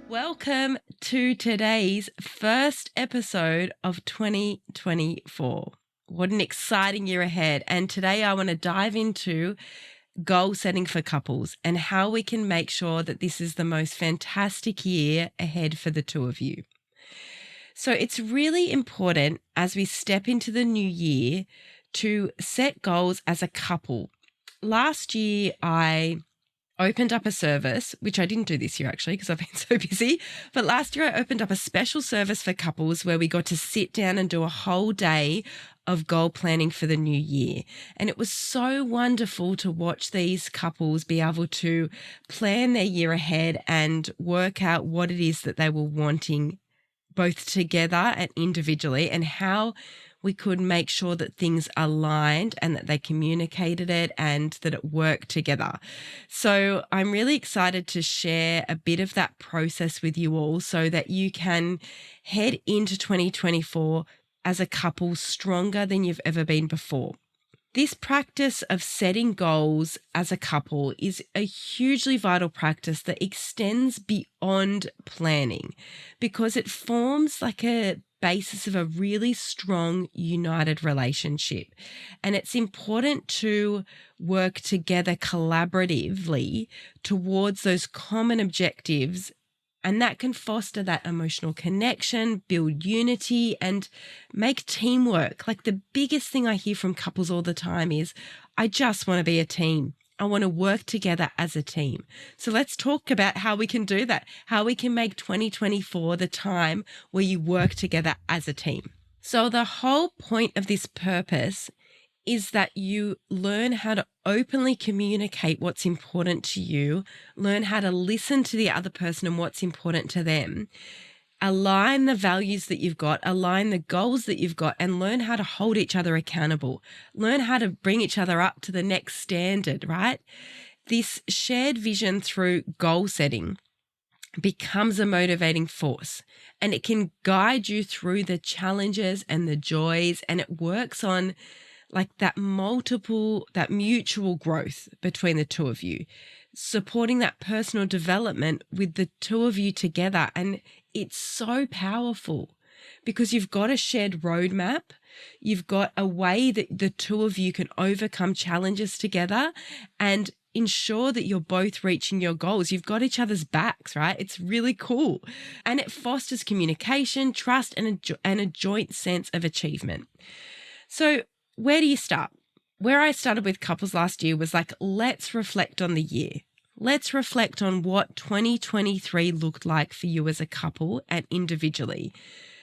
Welcome to today's first episode of 2024. What an exciting year ahead. And today I want to dive into goal setting for couples and how we can make sure that this is the most fantastic year ahead for the two of you. So it's really important as we step into the new year to set goals as a couple. Last year, I opened up a service, which I didn't do this year actually because I've been so busy. But last year I opened up a special service for couples where we got to sit down and do a whole day of goal planning for the new year. And it was so wonderful to watch these couples be able to plan their year ahead and work out what it is that they were wanting both together and individually, and how we could make sure that things aligned and that they communicated it and that it worked together. So I'm really excited to share a bit of that process with you all so that you can head into 2024 as a couple stronger than you've ever been before. This practice of setting goals as a couple is a hugely vital practice that extends beyond planning because it forms like a basis of a really strong, united relationship. And it's important to work together collaboratively towards those common objectives. And that can foster that emotional connection, build unity, and make teamwork. Like the biggest thing I hear from couples all the time is, I just want to be a team. I want to work together as a team. So let's talk about how we can do that, how we can make 2024 the time where you work together as a team. So the whole point of this purpose is that you learn how to openly communicate what's important to you, learn how to listen to the other person and what's important to them, align the values that you've got, align the goals that you've got, and learn how to hold each other accountable, learn how to bring each other up to the next standard, right? This shared vision through goal setting becomes a motivating force, and it can guide you through the challenges and the joys, and it works on like that mutual growth between the two of you, supporting that personal development with the two of you together. And it's so powerful because you've got a shared roadmap. You've got a way that the two of you can overcome challenges together and ensure that you're both reaching your goals. You've got each other's backs, right? It's really cool. And it fosters communication, trust, and a joint sense of achievement. So where do you start? Where I started with couples last year was like, let's reflect on the year. Let's reflect on what 2023 looked like for you as a couple and individually.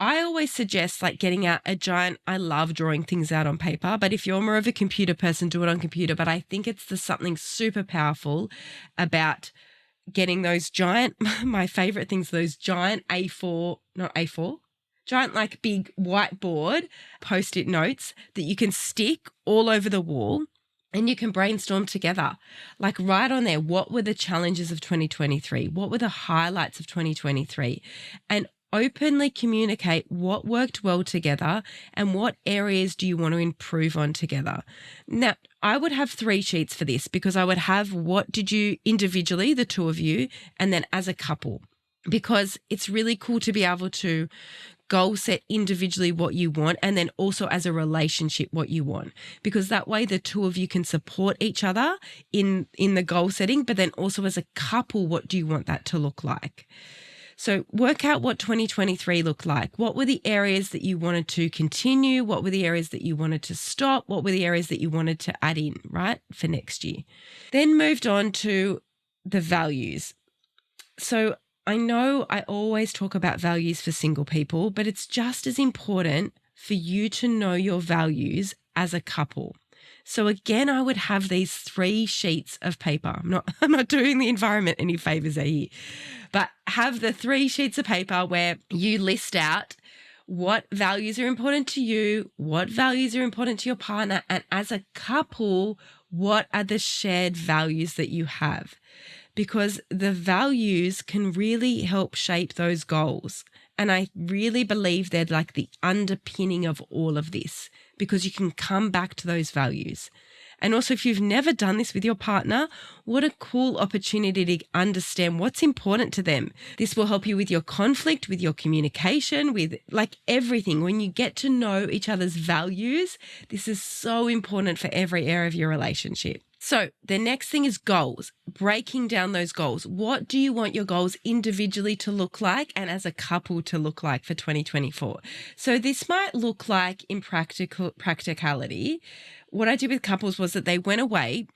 I always suggest like getting out I love drawing things out on paper, but if you're more of a computer person, do it on computer. But I think there's something super powerful about getting those my favorite things, those giant giant like big whiteboard post-it notes that you can stick all over the wall and you can brainstorm together. Like write on there, what were the challenges of 2023? What were the highlights of 2023? And openly communicate what worked well together and what areas do you want to improve on together. Now, I would have 3 sheets for this because I would have what did you individually, the two of you, and then as a couple, because it's really cool to be able to goal set individually what you want and then also as a relationship what you want, because that way the two of you can support each other in the goal setting, but then also as a couple, what do you want that to look like? So work out what 2023 looked like. What were the areas that you wanted to continue? What were the areas that you wanted to stop? What were the areas that you wanted to add in, right, for next year? Then moved on to the values. So I know I always talk about values for single people, but it's just as important for you to know your values as a couple. So again, I would have these 3 sheets of paper. I'm not doing the environment any favors here, but have the 3 sheets of paper where you list out what values are important to you, what values are important to your partner, and as a couple, what are the shared values that you have? Because the values can really help shape those goals. And I really believe they're like the underpinning of all of this, because you can come back to those values. And also, if you've never done this with your partner, what a cool opportunity to understand what's important to them. This will help you with your conflict, with your communication, with like everything. When you get to know each other's values, this is so important for every area of your relationship. So the next thing is goals, breaking down those goals. What do you want your goals individually to look like and as a couple to look like for 2024? So this might look like in practicality. What I did with couples was that they went away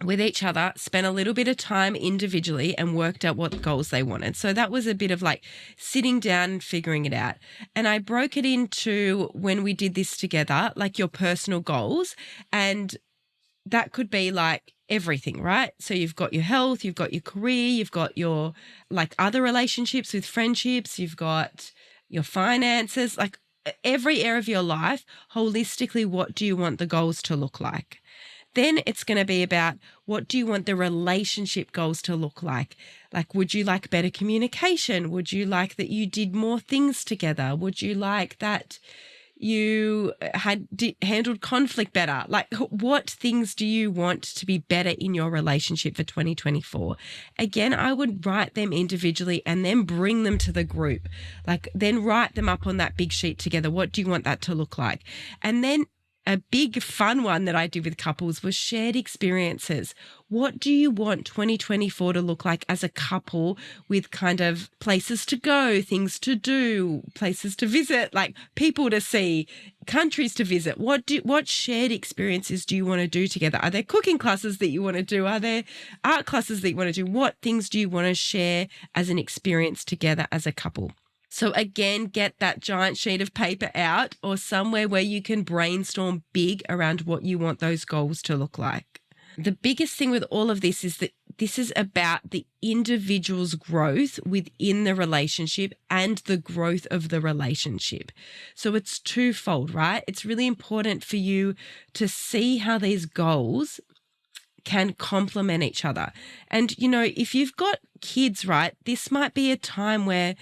with each other, spent a little bit of time individually and worked out what goals they wanted. So that was a bit of like sitting down and figuring it out. And I broke it into, when we did this together, like your personal goals, and that could be like everything, right? So you've got your health, you've got your career, you've got your like other relationships with friendships, you've got your finances, like every area of your life, holistically, what do you want the goals to look like? Then it's going to be about, what do you want the relationship goals to look like? Like, would you like better communication? Would you like that you did more things together? Would you like that you handled conflict better? Like, what things do you want to be better in your relationship for 2024? Again, I would write them individually and then bring them to the group. Like, then write them up on that big sheet together. What do you want that to look like? And then a big fun one that I did with couples was shared experiences. What do you want 2024 to look like as a couple, with kind of places to go, things to do, places to visit, like people to see, countries to visit? What shared experiences do you want to do together? Are there cooking classes that you want to do? Are there art classes that you want to do? What things do you want to share as an experience together as a couple? So again, get that giant sheet of paper out or somewhere where you can brainstorm big around what you want those goals to look like. The biggest thing with all of this is that this is about the individual's growth within the relationship and the growth of the relationship. So it's twofold, right? It's really important for you to see how these goals can complement each other. And, you know, if you've got kids, right, this might be a time where,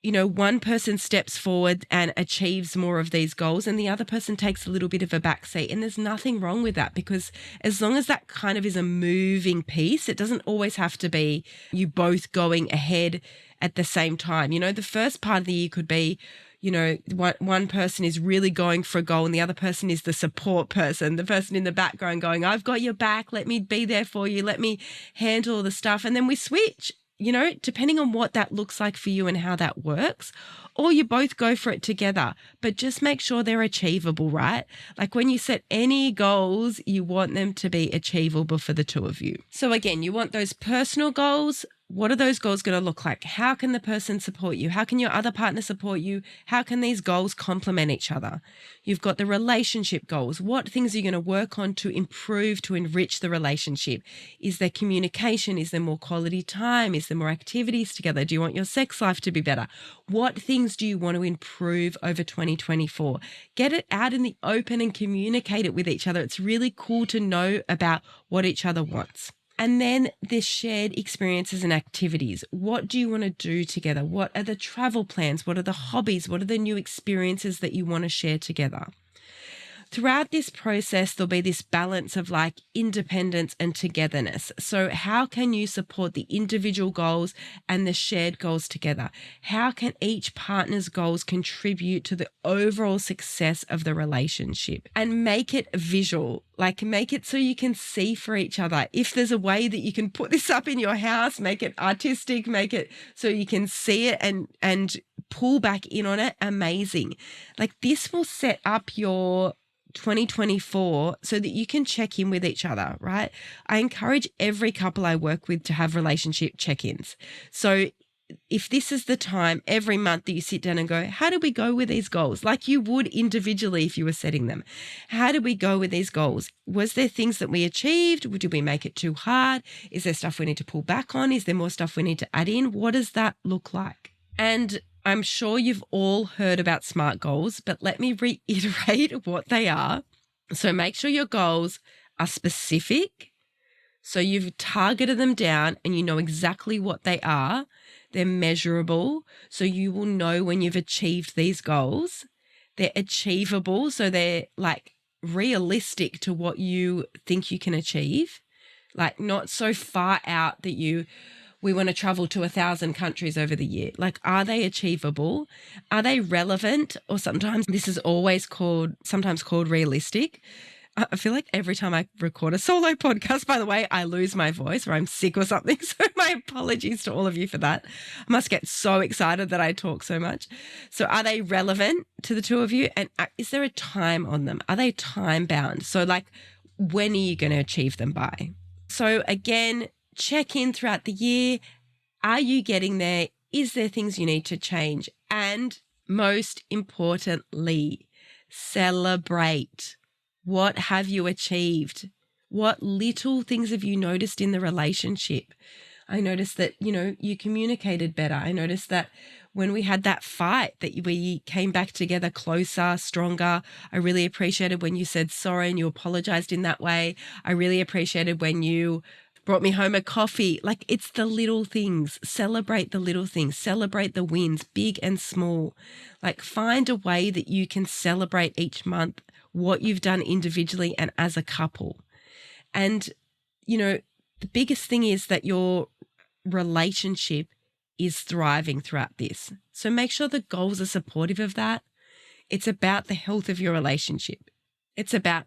you know, one person steps forward and achieves more of these goals and the other person takes a little bit of a backseat. And there's nothing wrong with that, because as long as that kind of is a moving piece, it doesn't always have to be you both going ahead at the same time. You know, the first part of the year could be, you know, one person is really going for a goal and the other person is the support person, the person in the background going, I've got your back, let me be there for you, let me handle all the stuff. And then we switch. You know, depending on what that looks like for you and how that works, or you both go for it together, but just make sure they're achievable, right? Like when you set any goals, you want them to be achievable for the two of you. So again, you want those personal goals. What are those goals going to look like? How can the person support you? How can your other partner support you? How can these goals complement each other? You've got the relationship goals. What things are you going to work on to improve, to enrich the relationship? Is there communication? Is there more quality time? Is there more activities together? Do you want your sex life to be better? What things do you want to improve over 2024? Get it out in the open and communicate it with each other. It's really cool to know about what each other wants. And then the shared experiences and activities. What do you want to do together? What are the travel plans? What are the hobbies? What are the new experiences that you want to share together? Throughout this process, there'll be this balance of like independence and togetherness. So how can you support the individual goals and the shared goals together? How can each partner's goals contribute to the overall success of the relationship? And make it visual, like make it so you can see for each other. If there's a way that you can put this up in your house, make it artistic, make it so you can see it and pull back in on it, amazing. Like this will set up your 2024 so that you can check in with each other, right? I encourage every couple I work with to have relationship check-ins. So if this is the time every month that you sit down and go, how do we go with these goals? Like you would individually if you were setting them. How do we go with these goals? Was there things that we achieved? Did we make it too hard? Is there stuff we need to pull back on? Is there more stuff we need to add in? What does that look like? And I'm sure you've all heard about SMART goals, but let me reiterate what they are. So make sure your goals are specific. So you've targeted them down and you know exactly what they are. They're measurable. So you will know when you've achieved these goals. They're achievable. So they're like realistic to what you think you can achieve, like not so far out that we want to travel to 1,000 countries over the year. Like, are they achievable? Are they relevant? Or sometimes this is sometimes called realistic. I feel like every time I record a solo podcast, by the way, I lose my voice or I'm sick or something. So my apologies to all of you for that. I must get so excited that I talk so much. So are they relevant to the two of you? And is there a time on them? Are they time bound? So like, when are you going to achieve them by? So again, check in throughout the year. Are you getting there? Is there things you need to change? And most importantly, celebrate. What have you achieved? What little things have you noticed in the relationship? I noticed that, you communicated better. I noticed that when we had that fight that we came back together closer, stronger. I really appreciated when you said sorry and you apologized in that way. I really appreciated when you brought me home a coffee. Like, it's the little things. Celebrate the little things. Celebrate the wins, big and small. Like, find a way that you can celebrate each month what you've done individually and as a couple. And, the biggest thing is that your relationship is thriving throughout this. So make sure the goals are supportive of that. It's about the health of your relationship. It's about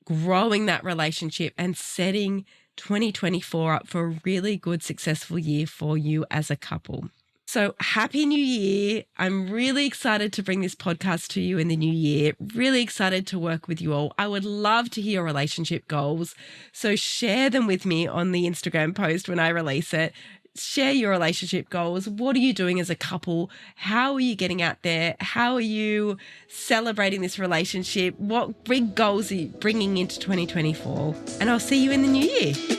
growing that relationship and setting 2024 up for a really good, successful year for you as a couple. So happy new year. I'm really excited to bring this podcast to you in the new year. Really excited to work with you all. I would love to hear your relationship goals. So share them with me on the Instagram post when I release it. Share your relationship goals. What are you doing as a couple? How are you getting out there? How are you celebrating this relationship? What big goals are you bringing into 2024? And I'll see you in the new year.